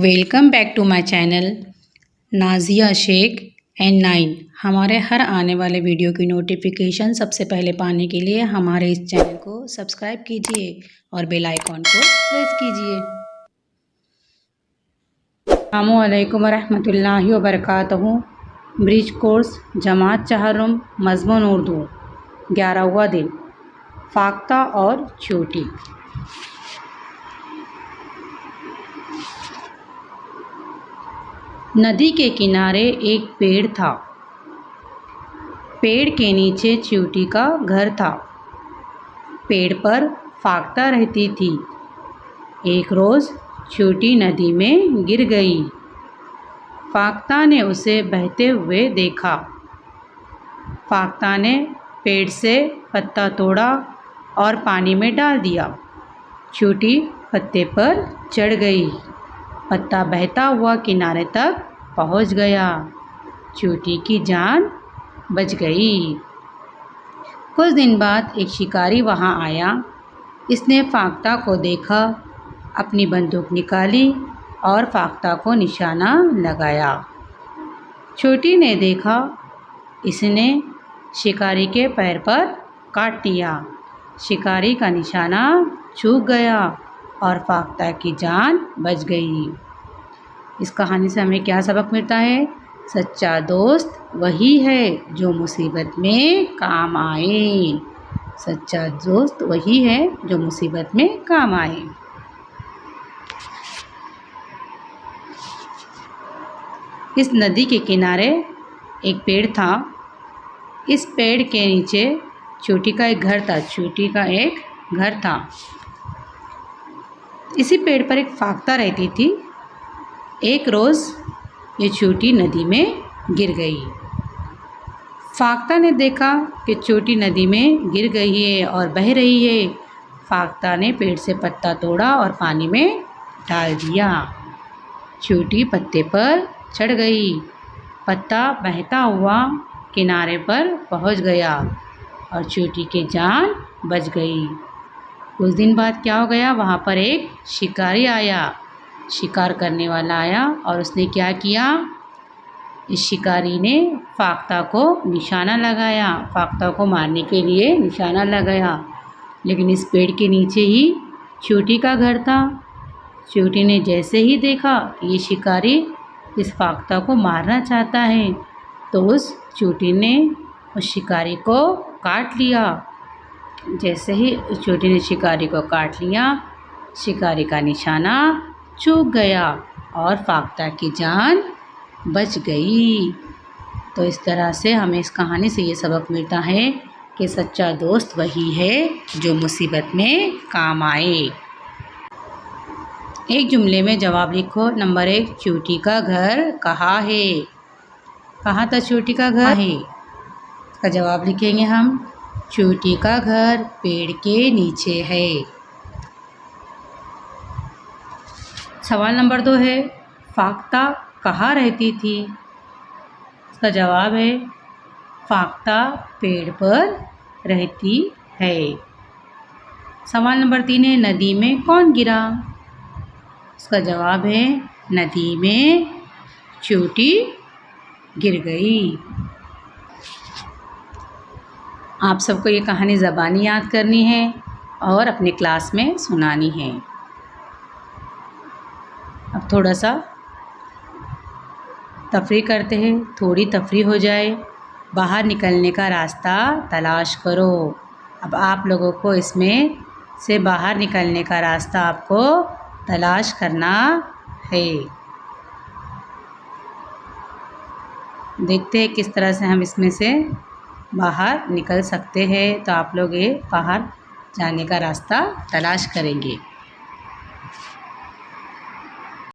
Welcome back to my channel Nazia Shaikh and 9। हमारे हर आने वाले वीडियो की नोटिफिकेशन सबसे पहले पाने के लिए हमारे इस चैनल को सब्सक्राइब कीजिए और बेल आइकॉन को प्रेस कीजिए। अस्सलामु अलैकुम रहमतुल्लाहि व बरकातहू। ब्रिज कोर्स जमात चहारुम मज़मून उर्दू 11वां दिन फाख्ता और चोटी। नदी के किनारे एक पेड़ था। पेड़ के नीचे चींटी का घर था। पेड़ पर फाख्ता रहती थी। एक रोज़ चींटी नदी में गिर गई। फाख्ता ने उसे बहते हुए देखा। फाख्ता ने पेड़ से पत्ता तोड़ा और पानी में डाल दिया। चींटी पत्ते पर चढ़ गई। पत्ता बहता हुआ किनारे तक पहुंच गया। चींटी की जान बच गई। कुछ दिन बाद एक शिकारी वहां आया। इसने फाख्ता को देखा, अपनी बंदूक निकाली और फाख्ता को निशाना लगाया। चींटी ने देखा, इसने शिकारी के पैर पर काट दिया। शिकारी का निशाना चूक गया और फाख्ता की जान बच गई। इस कहानी से हमें क्या सबक मिलता है? सच्चा दोस्त वही है जो मुसीबत में काम आए। सच्चा दोस्त वही है जो मुसीबत में काम आए। इस नदी के किनारे एक पेड़ था। इस पेड़ के नीचे चींटी का एक घर था। चींटी का एक घर था। इसी पेड़ पर एक फाख्ता रहती थी। एक रोज़ ये चींटी नदी में गिर गई। फाख्ता ने देखा कि चींटी नदी में गिर गई है और बह रही है। फाख्ता ने पेड़ से पत्ता तोड़ा और पानी में डाल दिया। चींटी पत्ते पर चढ़ गई। पत्ता बहता हुआ किनारे पर पहुंच गया और चींटी की जान बच गई। कुछ दिन बाद क्या हो गया, वहाँ पर एक शिकारी आया। शिकार करने वाला आया और उसने क्या किया, इस शिकारी ने फाख्ता को निशाना लगाया। फाख्ता को मारने के लिए निशाना लगाया, लेकिन इस पेड़ के नीचे ही चींटी का घर था। चींटी ने जैसे ही देखा ये शिकारी इस फाख्ता को मारना चाहता है, तो उस चींटी ने उस शिकारी को काट लिया। जैसे ही उस चींटी ने शिकारी को काट लिया, शिकारी का निशाना चूक गया और फाख्ता की जान बच गई। तो इस तरह से हमें इस कहानी से ये सबक मिलता है कि सच्चा दोस्त वही है जो मुसीबत में काम आए। एक जुमले में जवाब लिखो। नंबर 1, चींटी का घर कहाँ है? कहाँ था चींटी का घर है? इसका जवाब लिखेंगे हम। चींटी का घर पेड़ के नीचे है। सवाल नंबर 2 है, फाख्ता कहाँ रहती थी? इसका जवाब है, फाख्ता पेड़ पर रहती है। सवाल नंबर 3 है, नदी में कौन गिरा? इसका जवाब है, नदी में चींटी गिर गई। आप सबको ये कहानी ज़बानी याद करनी है और अपने क्लास में सुनानी है। अब थोड़ा सा तफरीह करते हैं। थोड़ी तफरीह हो जाए। बाहर निकलने का रास्ता तलाश करो। अब आप लोगों को इसमें से बाहर निकलने का रास्ता आपको तलाश करना है। देखते हैं किस तरह से हम इसमें से बाहर निकल सकते हैं। तो आप लोग ये बाहर जाने का रास्ता तलाश करेंगे।